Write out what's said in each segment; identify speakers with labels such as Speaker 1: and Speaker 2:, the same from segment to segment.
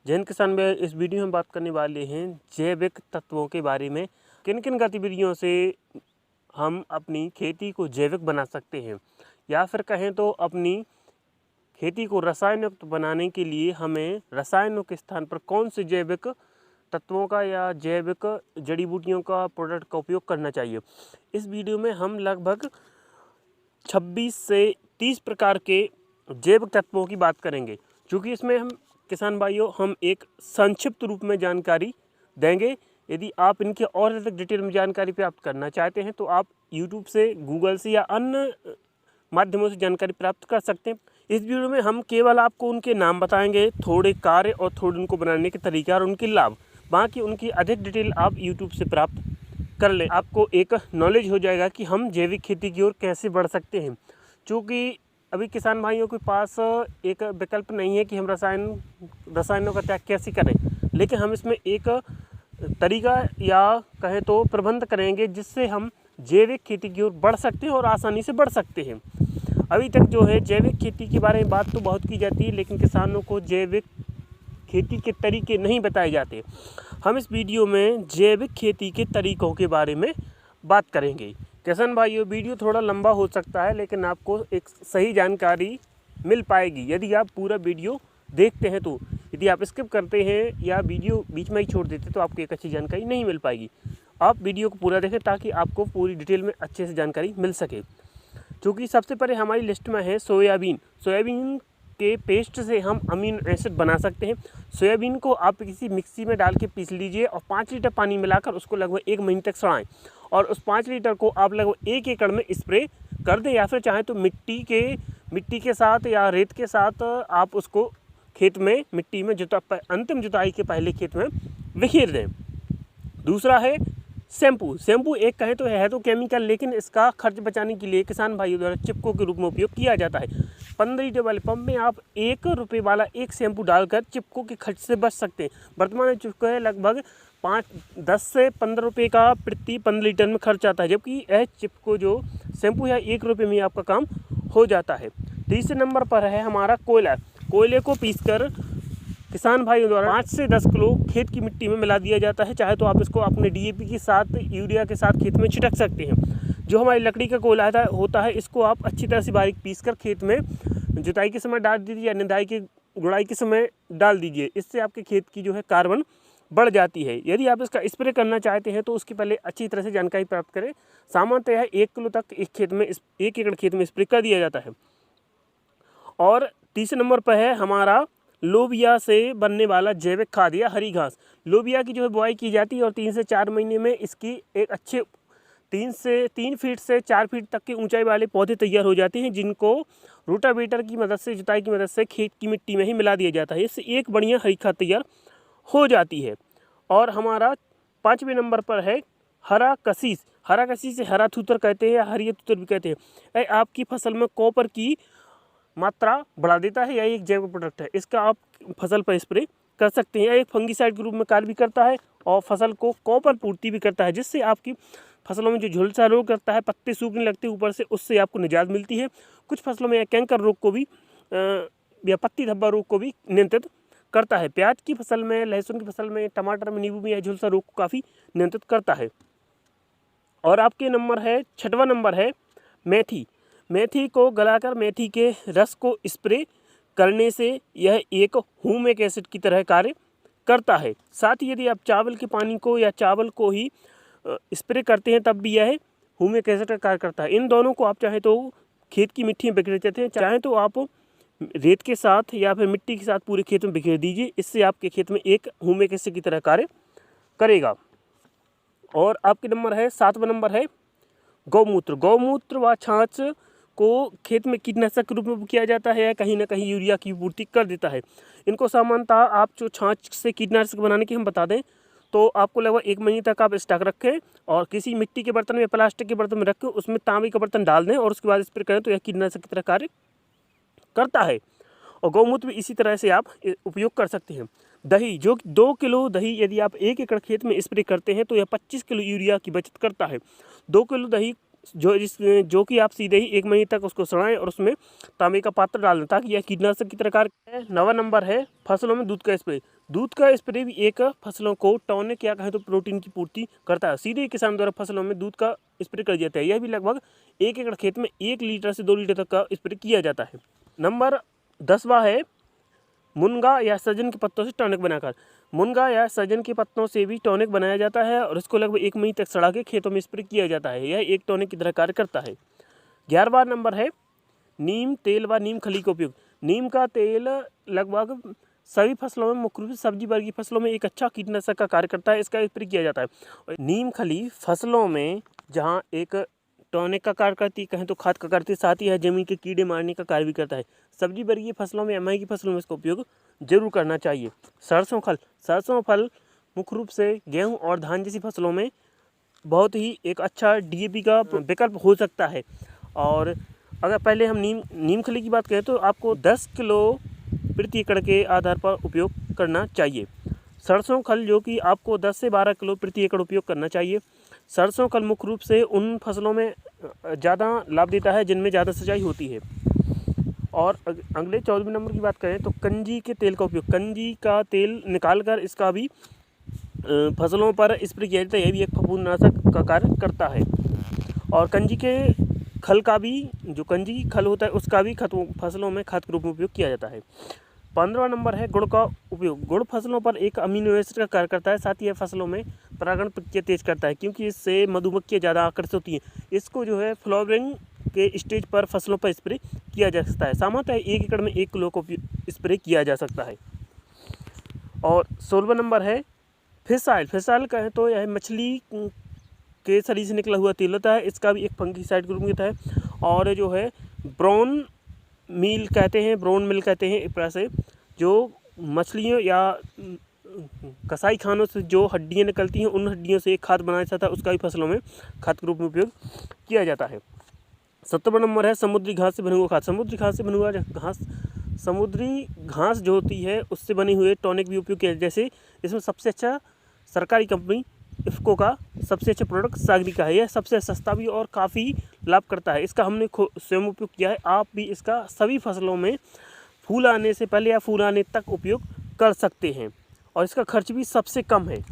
Speaker 1: जैन किसान में इस वीडियो में बात करने वाले हैं जैविक तत्वों के बारे में। किन किन गतिविधियों से हम अपनी खेती को जैविक बना सकते हैं, या फिर कहें तो अपनी खेती को रसायन युक्त बनाने के लिए हमें रसायनों के स्थान पर कौन से जैविक तत्वों का या जैविक जड़ी बूटियों का प्रोडक्ट का उपयोग करना चाहिए। इस वीडियो में हम लगभग 26 से 30 प्रकार के जैविक तत्वों की बात करेंगे, क्योंकि इसमें हम किसान भाइयों हम एक संक्षिप्त रूप में जानकारी देंगे। यदि आप इनके और अधिक डिटेल में जानकारी प्राप्त करना चाहते हैं तो आप यूट्यूब से, गूगल से या अन्य माध्यमों से जानकारी प्राप्त कर सकते हैं। इस वीडियो में हम केवल आपको उनके नाम बताएंगे, थोड़े कार्य और थोड़े उनको बनाने के तरीका और उनके लाभ। बाकी उनकी अधिक डिटेल आप यूट्यूब से प्राप्त कर लें। आपको एक नॉलेज हो जाएगा कि हम जैविक खेती की ओर कैसे बढ़ सकते हैं, क्योंकि अभी किसान भाइयों के पास एक विकल्प नहीं है कि हम रसायनों का त्याग कैसे करें, लेकिन हम इसमें एक तरीका या कहें तो प्रबंध करेंगे जिससे हम जैविक खेती की ओर बढ़ सकते हैं और आसानी से बढ़ सकते हैं। अभी तक जो है जैविक खेती के बारे में बात तो बहुत की जाती है, लेकिन किसानों को जैविक खेती के तरीके नहीं बताए जाते। हम इस वीडियो में जैविक खेती के तरीकों के बारे में बात करेंगे। किसान भाइयों, वीडियो थोड़ा लंबा हो सकता है, लेकिन आपको एक सही जानकारी मिल पाएगी यदि आप पूरा वीडियो देखते हैं। तो यदि आप स्किप करते हैं या वीडियो बीच में ही छोड़ देते तो आपको एक अच्छी जानकारी नहीं मिल पाएगी। आप वीडियो को पूरा देखें ताकि आपको पूरी डिटेल में अच्छे से जानकारी मिल सके। क्योंकि सबसे पहले हमारी लिस्ट में है सोयाबीन। सोयाबीन के पेस्ट से हम अमीनो एसिड बना सकते हैं। सोयाबीन को आप किसी मिक्सी में डाल के पीस लीजिए और 5 लीटर पानी मिलाकर उसको लगभग 1 महीने तक सड़ाएं, और उस 5 लीटर को आप लगभग 1 एकड़ में स्प्रे कर दें, या फिर चाहें तो मिट्टी के साथ या रेत के साथ आप उसको खेत में मिट्टी में अंतिम जुताई के पहले खेत में बिखेर दें। दूसरा है शैम्पू। शैम्पू एक कहें तो है तो केमिकल, लेकिन इसका खर्च बचाने के लिए किसान भाइयों द्वारा चिपको के रूप में उपयोग किया जाता है। 15 लीटर वाले पंप में आप 1 रुपये वाला एक शैम्पू डालकर चिपको के खर्च से बच सकते हैं। वर्तमान में चिपको है लगभग 10 से 15 रुपये का प्रति 15 लीटर में खर्च आता है, जबकि यह चिपको जो शैम्पू है 1 रुपये में आपका काम हो जाता है। तीसरे नंबर पर है हमारा कोयला। कोयले को पीसकर किसान भाइयों द्वारा 5 से 10 किलो खेत की मिट्टी में मिला दिया जाता है। चाहे तो आप इसको अपने डीएपी के साथ, यूरिया के साथ खेत में छिड़क सकते हैं। जो हमारी लकड़ी का कोयला होता है, इसको आप अच्छी तरह से बारीक पीसकर खेत में जुताई के समय डाल दीजिए या निदाई के गुड़ाई के समय डाल दीजिए। इससे आपके खेत की जो है कार्बन बढ़ जाती है। यदि आप इसका स्प्रे करना चाहते हैं तो उसके पहले अच्छी तरह से जानकारी प्राप्त करें। सामान्यतः 1 किलो तक एक एकड़ खेत में स्प्रे कर दिया जाता है। और तीसरे नंबर पर है हमारा लोबिया से बनने वाला जैविक खाद या हरी घास। लोबिया की जो है बुआई की जाती है और 3 से 4 महीने में इसकी एक अच्छे 3 फीट से 4 फीट तक की ऊंचाई वाले पौधे तैयार हो जाते हैं, जिनको रोटावेटर की मदद से, जुताई की मदद से खेत की मिट्टी में ही मिला दिया जाता है। इससे एक बढ़िया हरी खाद तैयार हो जाती है। और हमारा 5वें नंबर पर है हरा कशीस। हरा कशीस से हरा थूतर कहते हैं या हरिया थूतर भी कहते हैं। यह आपकी फसल में कॉपर की मात्रा बढ़ा देता है। यह एक जैविक प्रोडक्ट है। इसका आप फसल पर स्प्रे कर सकते हैं। यह एक फंगीसाइड के रूप में कार्य भी करता है और फसल को कॉपर पूर्ति भी करता है, जिससे आपकी फसलों में जो झुलसा रोग करता है, पत्ते सूखने लगते हैं ऊपर से, उससे आपको निजात मिलती है। कुछ फसलों में यह कैंकर रोग को भी या पत्ती धब्बा रोग को भी नियंत्रित करता है। प्याज की फसल में, लहसुन की फसल में, टमाटर में, नींबू में यह झुलसा रोग को काफ़ी नियंत्रित करता है। और आपके 6वां नंबर है मेथी। मेथी को गलाकर मेथी के रस को स्प्रे करने से यह एक ह्यूमिक एसिड की तरह कार्य करता है। साथ ही यदि आप चावल के पानी को या चावल को ही स्प्रे करते हैं तब भी यह ह्यूमिक एसिड का कार्य करता है। इन दोनों को आप चाहे तो खेत की मिट्टी में बिखेर देते हैं, चाहे तो आप रेत के साथ या फिर मिट्टी के साथ पूरे खेत में बिखेर दीजिए। इससे आपके खेत में एक ह्यूमिक एसिड की तरह कार्य करेगा। और आपके 7वां नंबर है गौमूत्र। गौमूत्र व छाछ को खेत में कीटनाशक के रूप में किया जाता है, कहीं ना कहीं यूरिया की पूर्ति कर देता है। इनको सामान्यतः आप जो छाछ से कीटनाशक बनाने की हम बता दें तो आपको लगभग 1 महीने तक आप स्टॉक रखें और किसी मिट्टी के बर्तन में, प्लास्टिक के बर्तन में रखें, उसमें तांबे का बर्तन डाल दें और उसके बाद स्प्रे करें तो यह कीटनाशक की तरह कार्य करता है। और गौमूत्र भी इसी तरह से आप उपयोग कर सकते हैं। दही, जो 2 किलो दही यदि आप 1 एकड़ खेत में स्प्रे करते हैं तो यह 25 किलो यूरिया की बचत करता है। 2 किलो दही जो कि आप सीधे ही 1 महीने तक उसको सड़ाएं और उसमें तांबे का पात्र डाल दें ताकि यह कीटनाशक की तरह कार्य करे। 9वां नंबर है फसलों में दूध का स्प्रे। दूध का स्प्रे भी एक फसलों को टॉनिक या कहें तो प्रोटीन की पूर्ति करता है। सीधे किसान द्वारा फसलों में दूध का स्प्रे कर दिया जाता है। यह भी लगभग 1 एकड़ खेत में 1 लीटर से 2 लीटर तक का स्प्रे किया जाता है। नंबर 10वां है मुनगा या सजन के पत्तों से टॉनिक बनाकर। मुनगा या सजन के पत्तों से भी टॉनिक बनाया जाता है और इसको लगभग 1 महीने तक सड़ा के खेतों में स्प्रे किया जाता है। यह एक टॉनिक की तरह कार्य करता है। 11वां नंबर है नीम तेल व नीम खली का उपयोग। नीम का तेल लगभग सभी फसलों में, मुख्य रूप से सब्जी वर्गीय फसलों में एक अच्छा कीटनाशक का कार्य करता है। इसका स्प्रे किया जाता है। और नीम खली फसलों में जहाँ एक टॉनिक का कार्य करती है, कहें तो खाद का करती है, साथ ही यह जमीन के कीड़े मारने का कार्य भी करता है। सब्जी वर्गीय फसलों में, अमाई की फसलों में इसका उपयोग जरूर करना चाहिए। सरसों खल। सरसों फल मुख्य रूप से गेहूं और धान जैसी फसलों में बहुत ही एक अच्छा DAP का विकल्प हो सकता है। और अगर पहले हम नीम खली की बात करें तो आपको 10 किलो प्रति एकड़ के आधार पर उपयोग करना चाहिए। सरसों खल जो कि आपको 10 से 12 किलो प्रति एकड़ उपयोग करना चाहिए। सरसों खल मुख्य रूप से उन फसलों में ज़्यादा लाभ देता है जिनमें ज़्यादा सिंचाई होती है। और अगले 14वें नंबर की बात करें तो कंजी के तेल का उपयोग। कंजी का तेल निकाल कर इसका भी फसलों पर स्प्रे किया जाता है। यह भी एक फफूंदनाशक का कार्य करता है। और कंजी के खल का भी, जो कंजी खल होता है उसका भी फसलों में खाद के रूप में उपयोग किया जाता है। 15वां नंबर है गुड़ का उपयोग। गुड़ फसलों पर एक अमीनो एसिड का कार्य करता है। साथ ही यह फसलों में परागण प्रक्रिया तेज करता है क्योंकि इससे मधुमक्खियाँ ज़्यादा आकर्षित होती हैं। इसको जो है फ्लावरिंग के स्टेज पर फसलों पर स्प्रे किया जा सकता है। सामान्यतः 1 एकड़ में 1 किलो को स्प्रे किया जा सकता है। और 16वां नंबर है फिश ऑयल। फिश ऑयल कहें तो यह मछली के शरीर से निकला हुआ तेल होता है। इसका भी एक फंगीसाइड के रूप में होता है। और जो है ब्राउन मिल कहते हैं एक तरह से, जो मछलियों या कसाई खानों से जो हड्डियाँ निकलती हैं उन हड्डियों से एक खाद बनाया जाता है। उसका भी फसलों में खाद के रूप में उपयोग किया जाता है। 17वां नंबर है समुद्री घास से बना हुआ खाद। समुद्री घास से बना हुआ समुद्री घास जो होती है उससे बने हुए टॉनिक भी उपयोग किया। जैसे इसमें सबसे अच्छा सरकारी कंपनी इफ़को का सबसे अच्छा प्रोडक्ट सागरिका है। यह सबसे सस्ता भी और काफ़ी लाभ करता है। इसका हमने स्वयं उपयोग किया है। आप भी इसका सभी फसलों में फूल आने से पहले या फूल आने तक उपयोग कर सकते हैं और इसका खर्च भी सबसे कम है।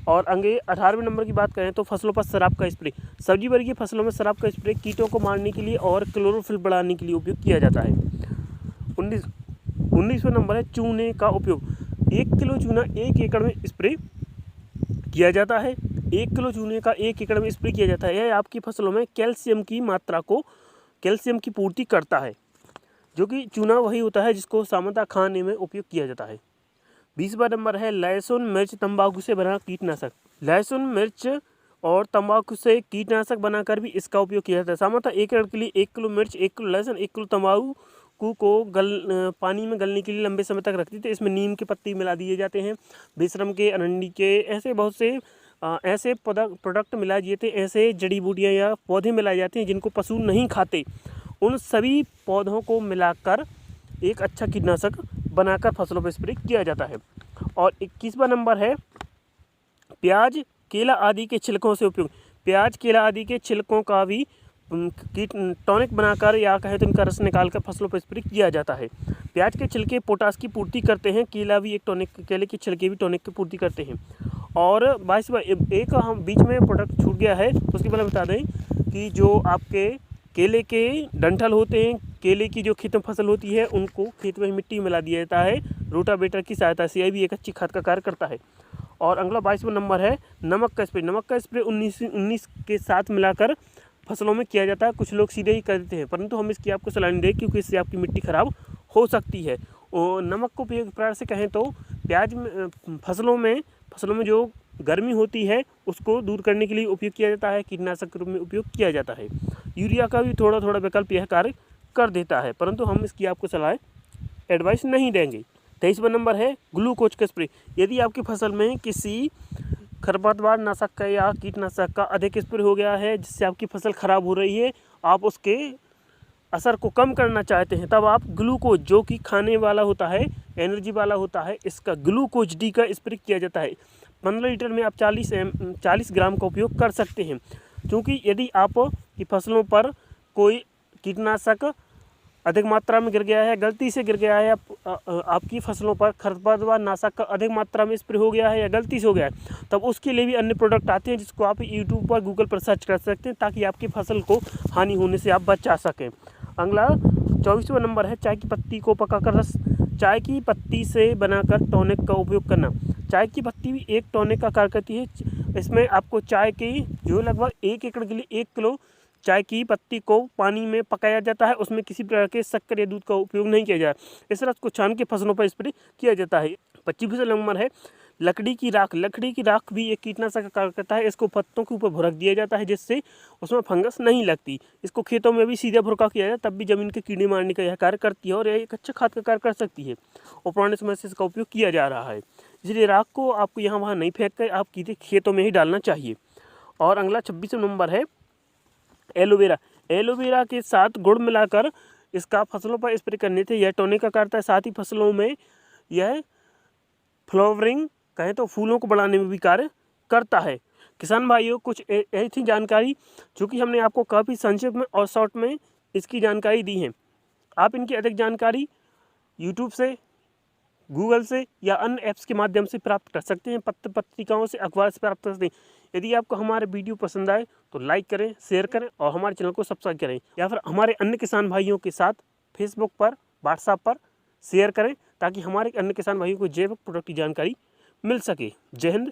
Speaker 1: और आगे 18वें नंबर की बात करें तो फसलों पर शराब का स्प्रे। सब्जी वर्गीय फसलों में शराब का स्प्रे कीटों को मारने के लिए और क्लोरोफिल बढ़ाने के लिए उपयोग किया जाता है। 19वां नंबर है चूने का उपयोग। 1 किलो चूना 1 एकड़ में स्प्रे किया जाता है। 1 किलो चूने का 1 एकड़ में स्प्रे किया जाता है। यह आपकी फसलों में कैल्शियम की मात्रा को, कैल्शियम की पूर्ति करता है, जो कि चूना वही होता है जिसको सामान्यतः खाने में उपयोग किया जाता है। 20वां नंबर है लहसुन मिर्च तंबाकू से बना कीटनाशक। लहसुन मिर्च और तंबाकू से कीटनाशक बनाकर भी इसका उपयोग किया जाता है। सामान्यतः 1 एकड़ के लिए 1 किलो मिर्च, 1 किलो लहसुन, 1 किलो तंबाकू को पानी में गलने के लिए लंबे समय तक रखती थी। इसमें नीम के पत्ते मिला दिए जाते हैं, बेशरम के, अरंडी के, ऐसे बहुत से ऐसे प्रोडक्ट मिलाए जाते हैं, ऐसे जड़ी बूटियाँ या पौधे मिलाए जाते हैं जिनको पशु नहीं खाते। उन सभी पौधों को मिलाकर एक अच्छा कीटनाशक बनाकर फसलों पर स्प्रे किया जाता है। और 21वां नंबर है प्याज, केला आदि के छिलकों से उपयोग। प्याज, केला आदि के छिलकों का भी टॉनिक बनाकर या कहें तो इनका रस निकालकर फसलों पर स्प्रे किया जाता है। प्याज के छिलके पोटास की पूर्ति करते हैं। केला भी एक टॉनिक, केले के छिलके भी टॉनिक की पूर्ति करते हैं। और 22वां एक हम बीच में प्रोडक्ट छूट गया है, उसके पहले बता दें कि जो आपके केले के डंठल होते हैं, केले की जो खेत में फसल होती है उनको खेत में मिट्टी मिला दिया जाता है रोटावेटर की सहायता से। यह भी एक अच्छी खाद का कार्य करता है। और अगला 22वां नंबर है नमक का स्प्रे। नमक का स्प्रे 19 के साथ मिलाकर फसलों में किया जाता है। कुछ लोग सीधे ही कर देते हैं, परंतु हम इसकी आपको सलाह नहीं दें क्योंकि इससे आपकी मिट्टी खराब हो सकती है। और नमक को उपयोग प्रकार से कहें तो प्याज में फसलों में जो गर्मी होती है उसको दूर करने के लिए उपयोग किया जाता है। कीटनाशक के रूप में उपयोग किया जाता है। यूरिया का भी थोड़ा थोड़ा विकल्प यह कार्य कर देता है, परंतु हम इसकी आपको सलाह एडवाइस नहीं देंगे। 23वां नंबर है ग्लूकोज का स्प्रे। यदि आपकी फसल में किसी खरपतवार नाशक का या कीटनाशक का अधिक स्प्रे हो गया है जिससे आपकी फसल खराब हो रही है, आप उसके असर को कम करना चाहते हैं, तब आप ग्लूकोज, जो कि खाने वाला होता है, एनर्जी वाला होता है, इसका ग्लूकोज डी का स्प्रे किया जाता है। 15 लीटर में आप 40 ग्राम का उपयोग कर सकते हैं। क्योंकि यदि आप कि फसलों पर कोई कीटनाशक अधिक मात्रा में गिर गया है, गलती से गिर गया है, आपकी फसलों पर खरपतवार नाशक का अधिक मात्रा में स्प्रे हो गया है या गलती से हो गया है, तब उसके लिए भी अन्य प्रोडक्ट आते हैं जिसको आप यूट्यूब पर गूगल पर सर्च कर सकते हैं ताकि आपकी फसल को हानि होने से आप बचा सकें। अगला 24वां नंबर है चाय की पत्ती को पकाकर रस। चाय की पत्ती से बनाकर टॉनिक का उपयोग करना। चाय की पत्ती भी एक टॉनिक का कार्य करती है। इसमें आपको चाय की जो लगभग 1 एकड़ के लिए 1 किलो चाय की पत्ती को पानी में पकाया जाता है, उसमें किसी प्रकार के शक्कर या दूध का उपयोग नहीं किया जाए। इस रस को छान के फसलों पर स्प्रे किया जाता है। 25वां नंबर है लकड़ी की राख। लकड़ी की राख भी एक कीटनाशक का कार्य करता है। इसको पत्तों के ऊपर भुरक दिया जाता है जिससे उसमें फंगस नहीं लगती। इसको खेतों में भी सीधा भुरका किया जाए तब भी जमीन के कीड़े मारने का यह कार्य करती है और यह एक अच्छा खाद का कार्य कर सकती है और पुराने समय से इसका उपयोग किया जा रहा है। इसलिए राख को आपको यहाँ वहाँ नहीं फेंक कर आप खेतों में ही डालना चाहिए। और अगला 26वां नंबर है एलोवेरा। एलोवेरा के साथ गुड़ मिलाकर इसका फसलों पर स्प्रे करने से यह टॉनिक का करता है। साथ ही फसलों में यह फ्लावरिंग कहें तो फूलों को बढ़ाने में भी कार्य करता है। किसान भाइयों कुछ ऐसी जानकारी जो कि हमने आपको काफ़ी संक्षिप्त में और शॉर्ट में इसकी जानकारी दी है। आप इनकी अधिक जानकारी यूट्यूब से, गूगल से या अन्य ऐप्स के माध्यम से प्राप्त कर सकते हैं, पत्र पत्रिकाओं से, अखबार से प्राप्त कर सकते हैं। यदि आपको हमारे वीडियो पसंद आए तो लाइक करें, शेयर करें और हमारे चैनल को सब्सक्राइब करें या फिर हमारे अन्य किसान भाइयों के साथ फेसबुक पर, व्हाट्सएप पर शेयर करें ताकि हमारे अन्य किसान भाइयों को जैविक प्रोडक्ट की जानकारी मिल सके। जय हिंद।